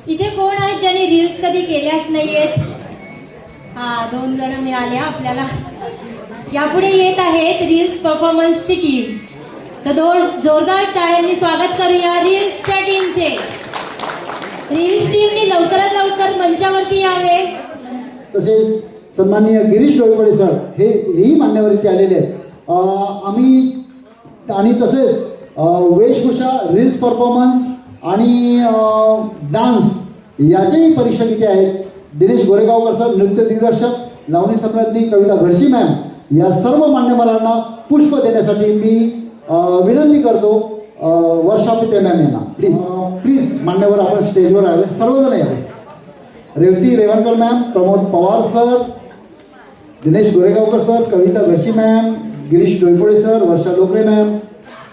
इथे कोण आहेत ज्यांनी रील्स कधी केल्याच नाहीयेत? हा, 2 जण मिळाले आपल्याला. यापुढे येत आहेत रील्स परफॉर्मन्सची टीम. जोरदार टाळ्यांनी स्वागत करूया रील्सच्या टीमचे. रील्स टीमने लवकरात लवकर मंचावरती यावे. तसेच सन्माननीय गिरीश डोईफळे सर हेही मान्यवर इथे आलेले आहेत. आम्ही आणि तसेच वेशभूषा, रील्स परफॉर्मन्स आणि डान्स याचेही परीक्षक इथे आहेत. दिनेश गोरेगावकर सर नृत्य दिग्दर्शक, लावणी सम्राज्ञी कविता घडशी मॅम, या सर्व मान्यवरांना पुष्प देण्यासाठी मी विनंती करतो. वर्षा पिते मॅम यांना प्लीज मान्यवर आपण स्टेजवर यावे, सर्वजण यावे. Revati Revankar ma'am, Pramod Pawar sir, Dinesh Goregaonkar sir, Kavita Ghadshi ma'am, Girish Doiphale sir, Varsha Lokare ma'am,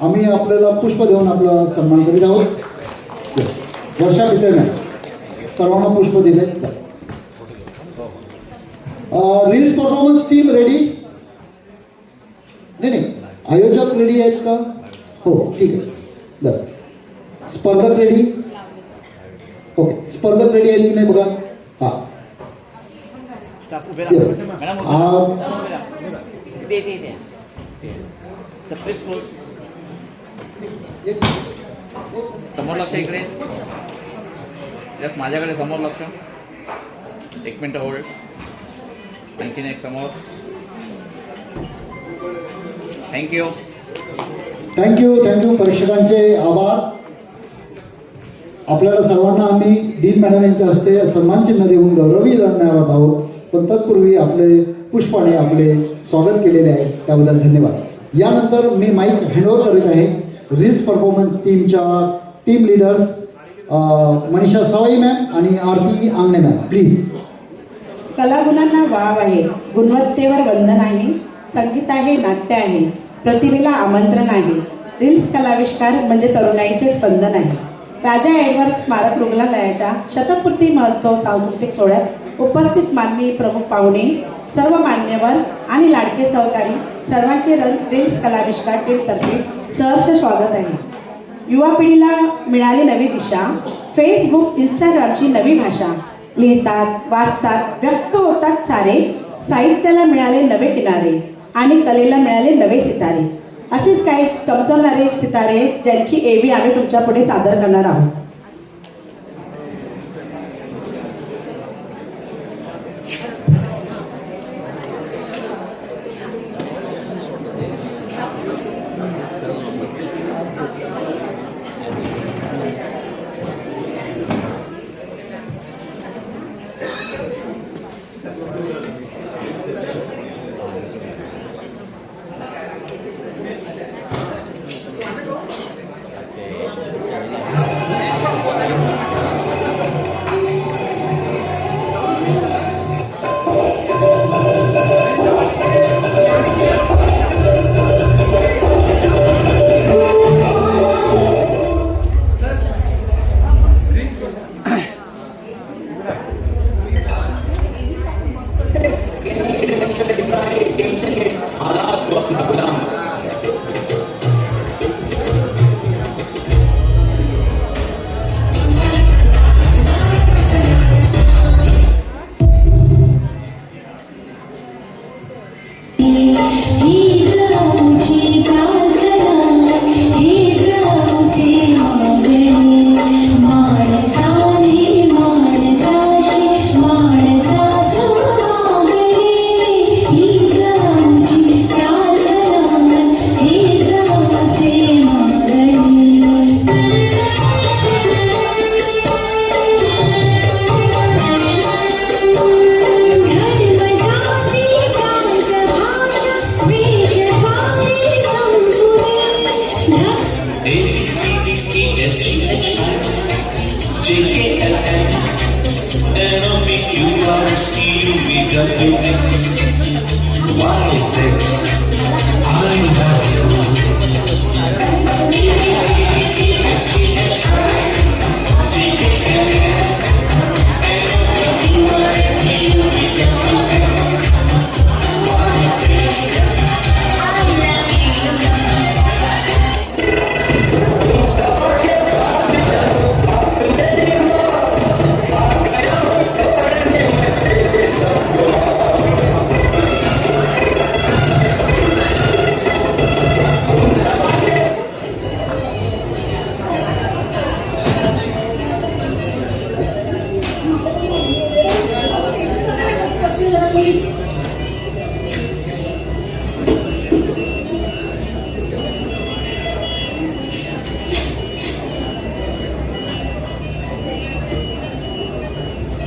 आम्ही आपल्याला पुष्प देऊन आपला सन्मान करीत आहोत. वर्षा पिते मॅम सर्वांना पुष्प दिले. Reels performance team ready? नाही, आयोजक रेडी आहेत का? हो, ठीक आहे. बस. स्पर्धक रेडी? ओके, स्पर्धक रेडी आहेत की नाही बघा. हां, समोर लक्ष इकडे. जस्ट माझ्याकडे समोर लक्ष. 1 मिनिट होल्ड. आणखीन एक समोर. थँक्यू. परीक्षकांचे आभार. आपल्याला सर्वांना आम्ही डीन मॅडम यांच्या हस्ते सन्मान चिन्ह देऊन गौरवी करणार आहोत. पण तत्पूर्वी आपले पुष्पाने आपले स्वागत केलेले आहे, त्याबद्दल धन्यवाद. यानंतर मी माईक हँडओव्हर करीत आहे रील्स परफॉर्मन्स टीमच्या टीम लीडर्स मनीषा सवाई मॅम आणि आरती आंगणे मॅम, प्लीज. कलागुणांना वाव आहे, गुणवत्तेवर वंदन आहे, संगीत आहे, नाट्य आहे, प्रतिभेला आमंत्रण आहे. रील्स कलाविष्कार म्हणजे तरुणाईचे स्पंदन आहे. राजा एडवर्ड स्मारक रुग्णालयाच्या शतकपूर्ती महोत्सव सांस्कृतिक सोहळ्यात उपस्थित माननीय प्रमुख पाहुणे, सर्व मान्यवर आणि लाडके सहकारी सर्वांचे रील्स कलाविष्कार टीमतर्फे सहर्ष स्वागत आहे. युवा पिढीला मिळाली नवी दिशा, फेसबुक इंस्टाग्रामची नवी भाषा. लिहितात, वाचतात, व्यक्त होतात सारे, साहित्याला मिळाले नवे किनारे आणि कलेला मिळाले नवे सितारे. असेच काही चमचमणारे सितारे ज्यांची एवी आम्ही तुमच्या पुढे सादर करणार आहोत.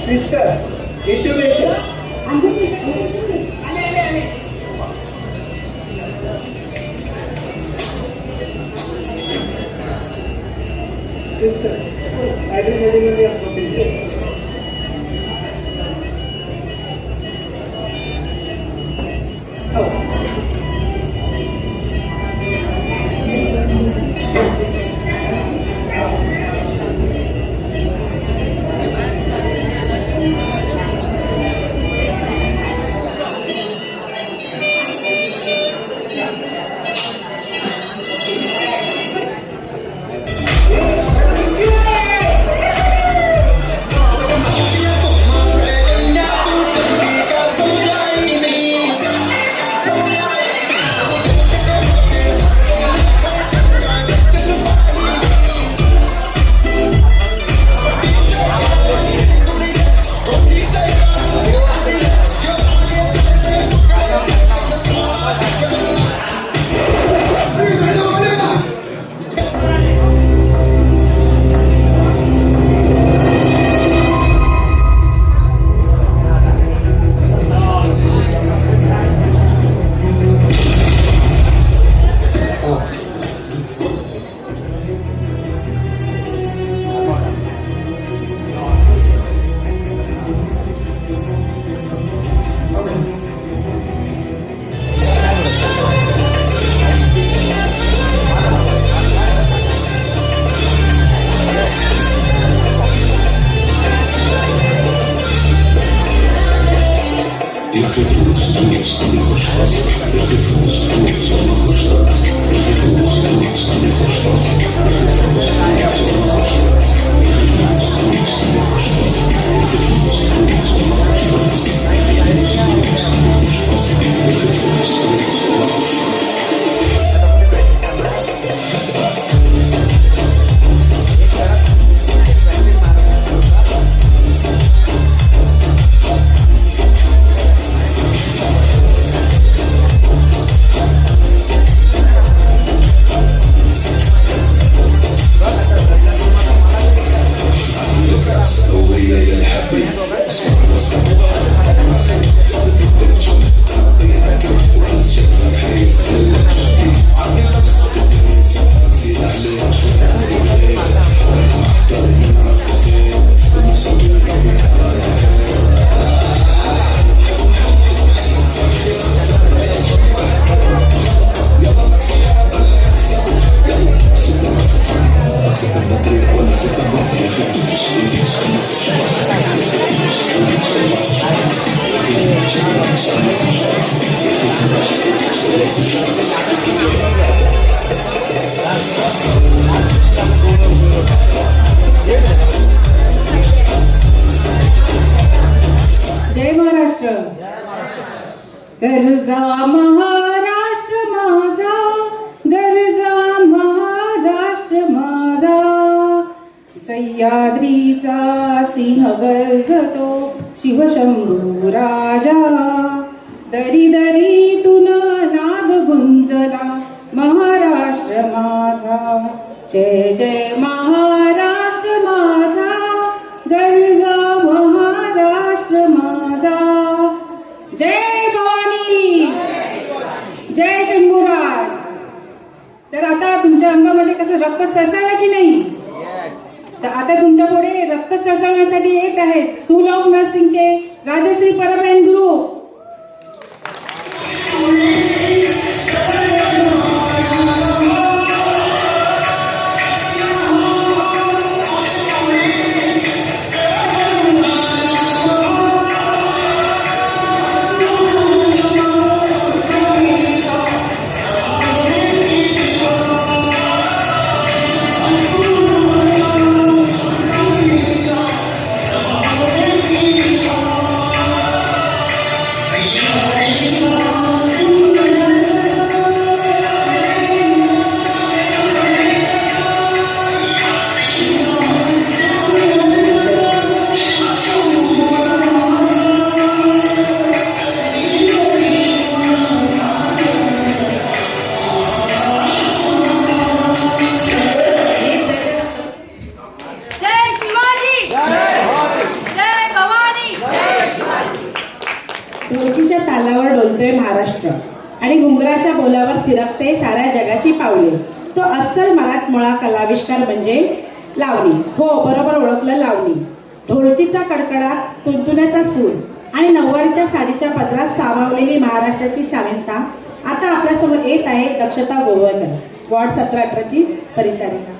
Sister, intuition. Sister, I didn't really have something. जय महाराष्ट्र. गरजा महाराष्ट्र माझा, गरजा महाराष्ट्र माझा, सह्याद्रीचा सिंह गर्जतो शिवशंभू राजा. दरी दरीतून नाद गुंजला महाराष्ट्र माझा. जय जय महाराष्ट्र माझा, गरजा महाराष्ट्र माझा. जय भवानी, जय शंभूराज. तर आता तुमच्या अंगामध्ये कसं रक्त सळसळलं की नाही? तर आता तुमच्या पुढे रक्त सळसळण्यासाठी येत आहेत स्कूल ऑफ नर्सिंगचे राजश्री परबेन गुरु. ढोलकीच्या तालावर डोलतोय महाराष्ट्र आणि घुंगराच्या बोलावर थिरकते साऱ्या जगाची पावले. तो अस्सल मराठमोळा कलाविष्कार म्हणजे लावणी. हो, बरोबर ओळखलं, लावणी. ढोलकीचा कडकडाट, तुणतुण्याचा सूर आणि नऊवारीच्या साडीच्या पदरात सामावलेली महाराष्ट्राची शालीनता. आता आपल्यासमोर येत आहे दक्षता गोवळकर, वॉर्ड 17-18ची परिचारिका.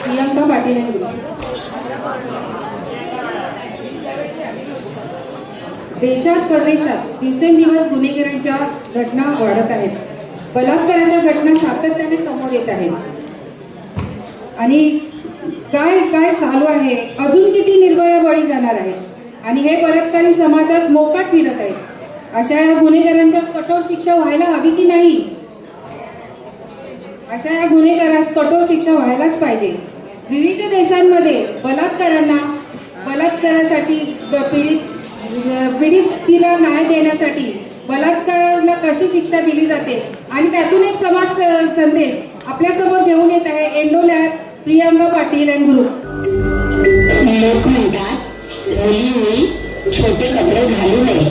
Priyanka Patil and group. देशात परदेशात दिवसेंदिवस गुन्हेगारांच्या घटना वाढत आहेत. बलात्काराच्या घटना सातत्याने समोर येत आहेत. आणि काय काय चालू आहे, अजून किती निर्भया बळी जाणार आहेत आणि हे बलात्कारी समाजात मोकाट फिरत आहेत. अशा या गुन्हेगारांच्या कठोर शिक्षा व्हायला हवी की नाही? अशा या गुन्हेगारास कठोर शिक्षा व्हायलाच पाहिजे. विविध देशांमध्ये बलात्कारासाठी पीडितीला न्याय देण्यासाठी बलात्काराला कशी शिक्षा दिली जाते आणि त्यातून एक समाज संदेश आपल्यासमोर घेऊन येत आहे endo lab Priyanka Patil and group. लोक म्हणतात मुलींनी छोटे कपडे घालू नये,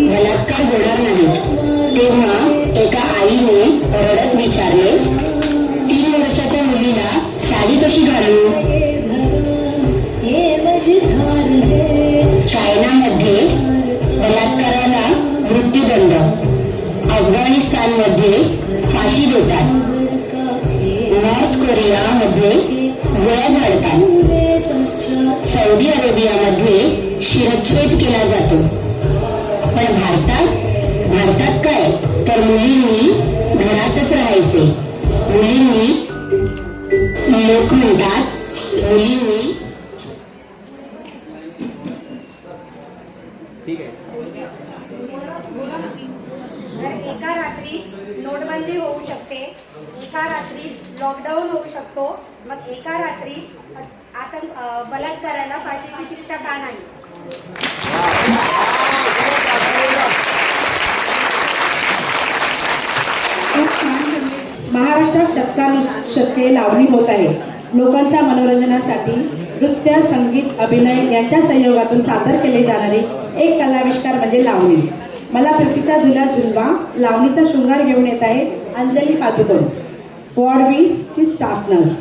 बलात्कार होणार नाही. तेव्हा एका आईने रडत विचारले, 3 वर्षाच्या मुलीला साडी कशी घालू? चायनामध्ये बलात्काराला मृत्यूदंड, अफगाणिस्तानमध्ये फाशी देतात, नॉर्थ कोरियामध्ये गोळ्या झाडतात, सौदी अरेबियामध्ये शिरच्छेद केला जातो. पण भारतात काय, तर मुलींनी घरातच राहायचे. लोक म्हणतात मुलींनी ठीक आहे. तर एका रात्री नोटबंदी होऊ शकते, एका रात्री लॉकडाऊन होऊ शकतो, मग एका रात्री बलात्काराला फाशीची शिक्षा का नाही? महाराष्ट्रात शतकानुशतके लावणी होत आहे. लोकांच्या मनोरंजनासाठी नृत्य, संगीत, अभिनय यांच्या संयोगातून सादर केले जाणारे एक कलाविष्कार म्हणजे लावणी. मला प्रीतीच्या धुल्यात झुलवा लावणीचा शृंगार घेऊन येत आहे अंजली पादुकोण, वॉर्ड 20ची स्टाफ नर्स.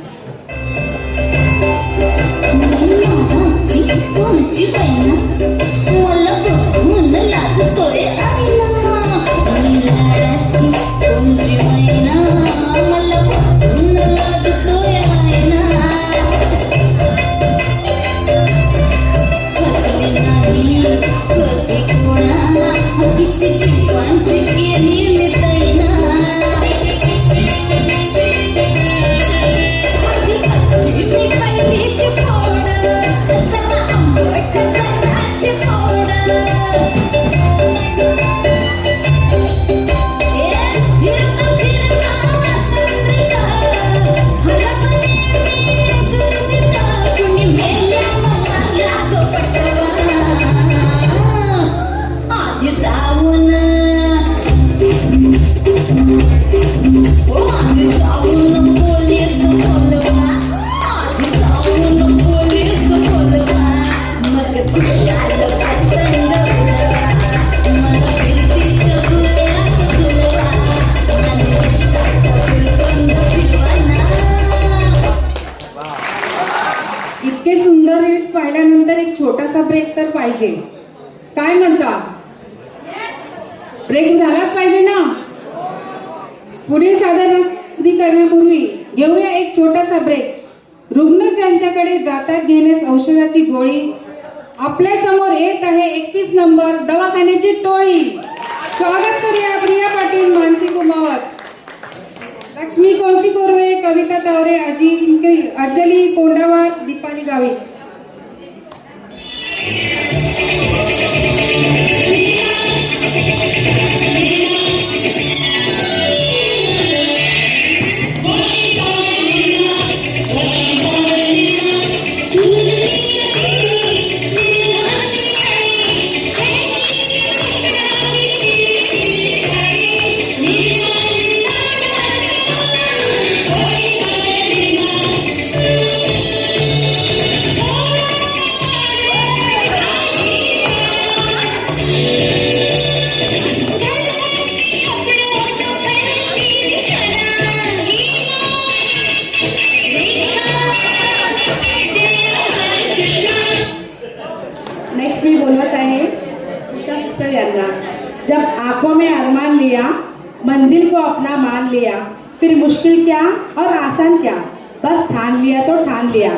इतके सुंदर रील्स पाहिल्यानंतर एक छोटासा ब्रेक तर पाहिजे. काय म्हणता? ब्रेक झालाच पाहिजे ना. पुढील सादरीकरणापूर्वी घेऊया एक छोटासा ब्रेक. रुग्ण ज्यांच्याकडे जातात घेण्यास औषधाची गोळी, आपल्या समोर येत आहे 31 नंबर दवाखान्याची टोळी. स्वागत करूया प्रिया पाटील, मानसी कुमावत, लक्ष्मी कोंची कोरवे, कविता तावरे, अंजली कोंडावार, दीपाली गावित. नेक्स्ट मी बोलत आहे उषा सिस्टर यांना. जब आंखों में अरमान लिया, मंजिल को अपना मान लिया, फिर मुश्किल क्या और आसान क्या, बस ठान लिया तो ठान लिया.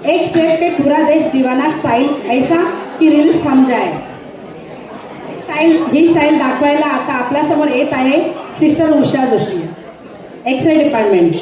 एक स्टेप पे पूरा देश दीवाना, स्टाईल ऐसा की रील्स थम जाए. ही स्टाईल दाखवायला आता आपल्यासमोर येत आहे sister Usha Joshi, x-ray department.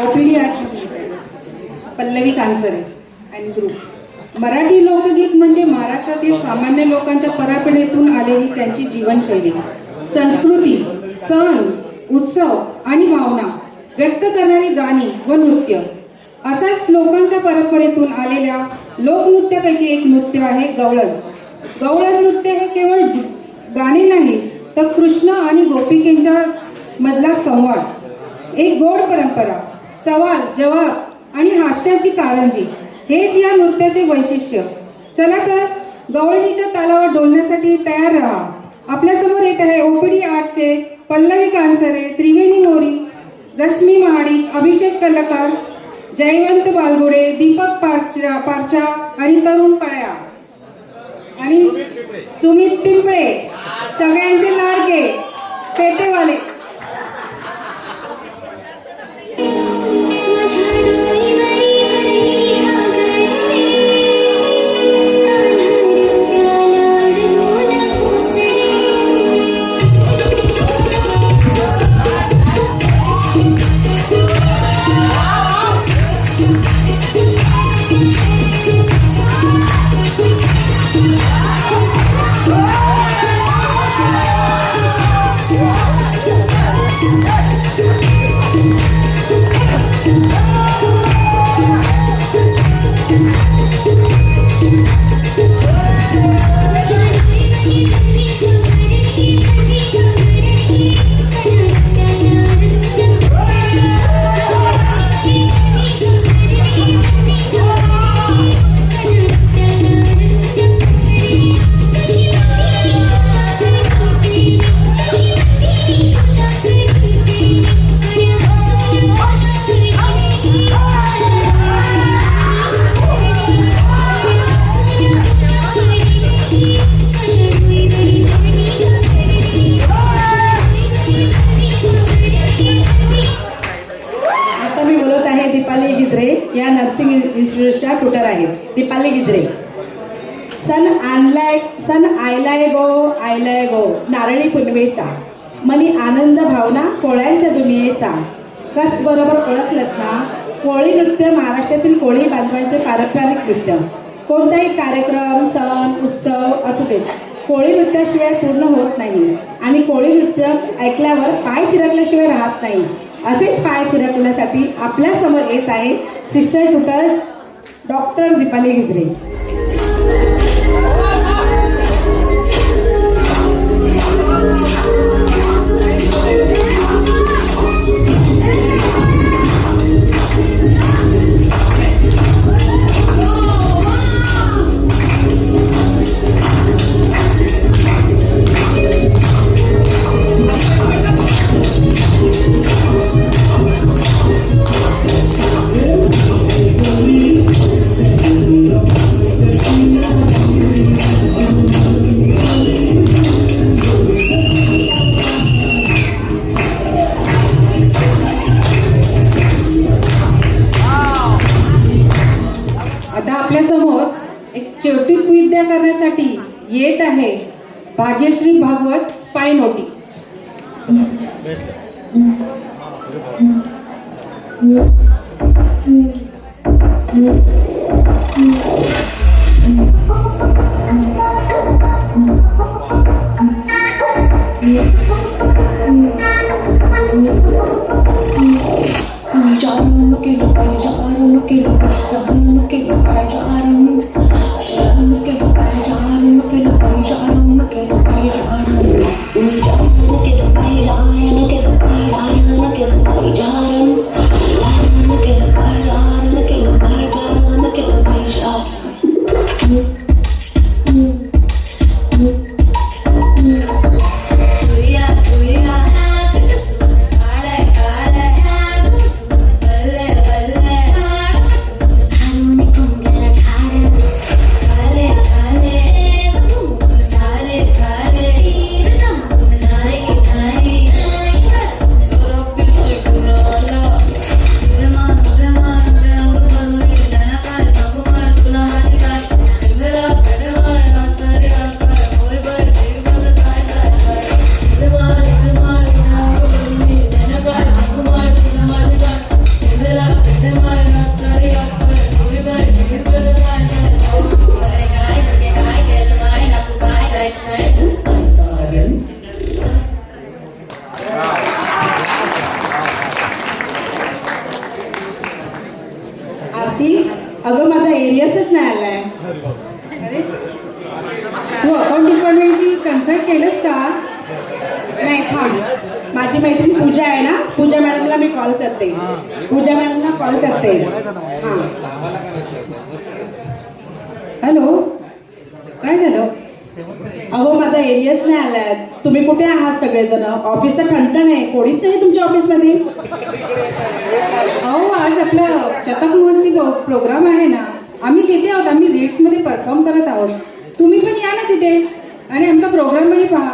OPD Pallavi Kansare and group. Marathi लोकगीत म्हणजे महाराष्ट्रातील सामान्य लोकांच्या परापणीतून आलेली त्यांची जीवनशैली, संस्कृती, सण, उत्सव आणि भावना व्यक्त करणारी गाणी व नृत्य. असाच लोकांच्या परंपरेतून आलेल्या लोकनृत्यापैकी एक नृत्य आहे गवळण. गवळण नृत्य हे केवळ गाणे नाही तर कृष्ण आणि गोपिकेंच्या मधला संवाद, एक गोड परंपरा, सवाल जवाब आणि हास्याची कारंजी हेच या नृत्याचे वैशिष्ट्य. चला तर गवळणीच्या तालावर डोलण्यासाठी तयार राहा. आपल्यासमोर येत आहे ओपीडी 8चे पल्लवी कांसरे, त्रिवेणी मोरी, रश्मी महाडिक, अभिषेक कलकार, जयवंत बालगुडे, दीपक पारचा आणि तरुण पळया आणि सुमित पिंपळे, सगळ्यांचे लाडके पेटेवाले. या नर्सिंग इन्स्टिट्यूटच्या ट्युटर आहेत. दीपाली गिद्रे. सन आयलाय गो नारळी पुनवेचा, मनी आनंद भावना कोळ्यांच्या दुनियेचा. कस बरोबर ओळखलत ना, कोळी नृत्य महाराष्ट्रातील कोळी बांधवांचे पारंपरिक नृत्य. कोणताही कार्यक्रम सण उत्सव असू दे, कोळी नृत्याशिवाय पूर्ण होत नाही आणि कोळी नृत्य ऐकल्यावर पाय थिरकल्याशिवाय राहत नाही. असेच पाय थिरकण्यासाठी आपल्या समोर येत आहे सिस्टर ट्युटर डॉक्टर दीपाली गिजरे. आता आपल्या समोर एक चेवटी विद्या करण्यासाठी येत आहे भाग्यश्री भागवत स्पायनोटी. अगं माझा एरियसच नाही आलाय. अरे तू अकाउंट डिपार्टमेंटशी कन्सल्ट केलंस का? नाही थांब, माझी मैत्रीण पूजा आहे ना, पूजा मॅडमला मी कॉल करते. पूजा मॅडमला कॉल करते. हां हॅलो, काय झालं? अहो माझा एरियस नाही आलाय. तुम्ही कुठे आहात सगळेजण? ऑफिस तर ठणठण आहे, कोणीच नाही तुमच्या ऑफिसमध्ये. अहो आज आपला शतक महोत्सव प्रोग्राम आहे ना, आम्ही तिथे आहोत. आम्ही लीड्समध्ये परफॉर्म करत आहोत. तुम्ही पण या ना तिथे आणि आमचा प्रोग्रामही पहा.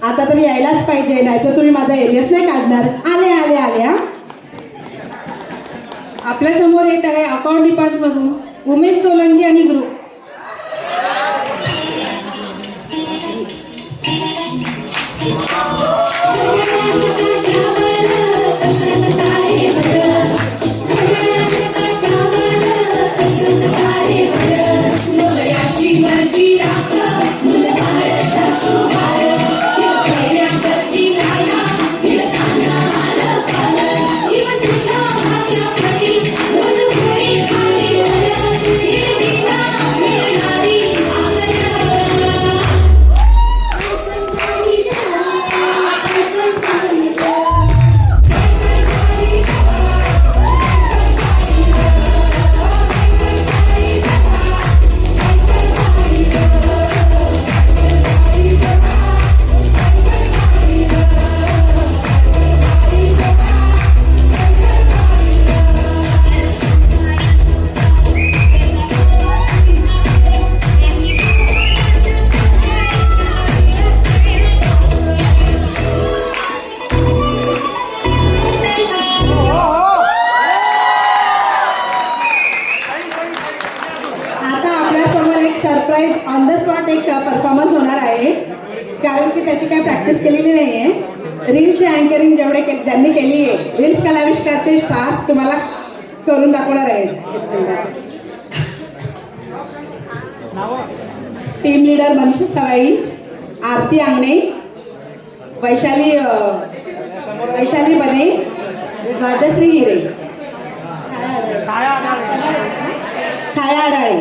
आता तरी यायलाच पाहिजे, नाही तर तुम्ही माझा एरियस नाही काढणार. आले आले आले. हा आपल्या समोर येत आहे अकाउंट डिपार्टमेंटमधून उमेश सोलंकी आणि group. Surprise on the spot एक परफॉर्मन्स होणार आहे, कारण की त्याची काही प्रॅक्टिस केलेली नाही आहे. रील्सची अँकरिंग ज्यांनी केली आहे, रील्स कलाविष्कारचे स्टाफ तुम्हाला करून दाखवणार आहेत. टीम लीडर मनीषा सवाई, आरती आंगणे, वैशाली बने, राजश्री हिरे, छाया आडाळे.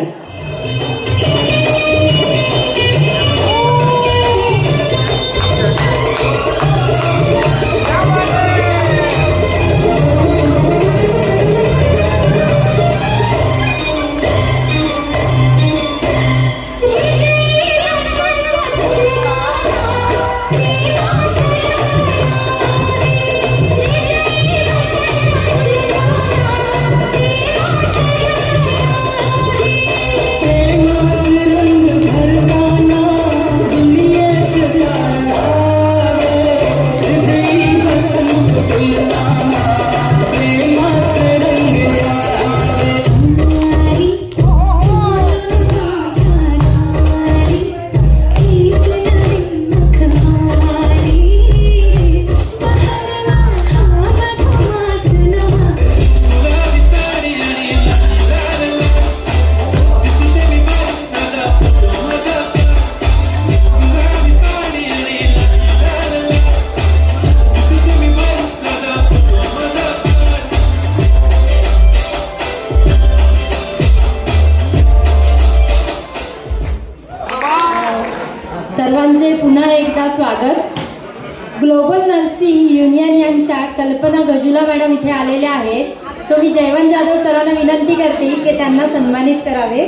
सर्वांचे पुन्हा एकदा स्वागत. ग्लोबल नर्सिंग युनियन यांच्या कल्पना गजुला मॅडम इथे आलेल्या आहेत. सो मी जयवंत जाधव सरांना विनंती करते की त्यांना सन्मानित करावे.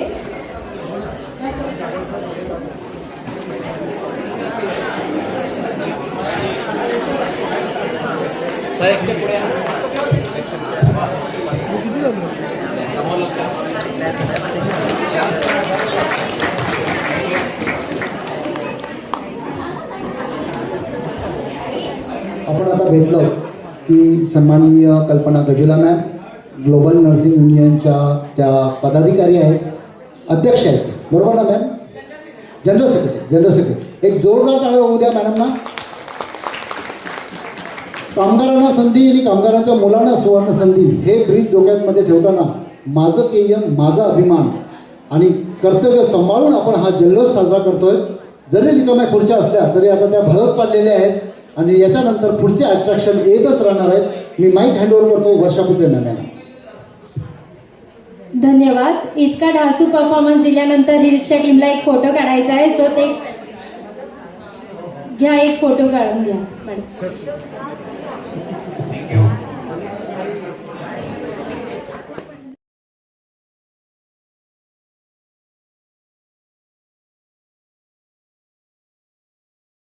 आपण आता भेटलो की सन्माननीय कल्पना गजुला मॅम ग्लोबल नर्सिंग युनियनच्या त्या पदाधिकारी आहेत, अध्यक्ष आहेत, बरोबर ना मॅम? General secretary. एक जोरदार टाळ्या होऊ द्या मॅडमना. कामगारांना संधी आणि कामगारांच्या मुलांना सुवर्ण संधी हे ब्रीज डोक्यामध्ये ठेवताना माझं केयम, माझा अभिमान आणि कर्तव्य सांभाळून आपण हा जल्लोष साजरा करतोय. जरी रिकाम्या खुर्च्या असल्या तरी आता त्या भरत चाललेल्या आहेत आणि याच्यानंतर पुढचे अट्रॅक्शन येतच राहणार आहेत. मी माईक हँडओव्हर करतो वर्षापुत्रे मॅडम. धन्यवाद. इतका ढासू परफॉर्मन्स दिल्यानंतर हिल्सच्या टीमला एक फोटो काढायचा आहे. तो ते घ्या, एक फोटो काढून घ्या मॅडम. थँक्यू.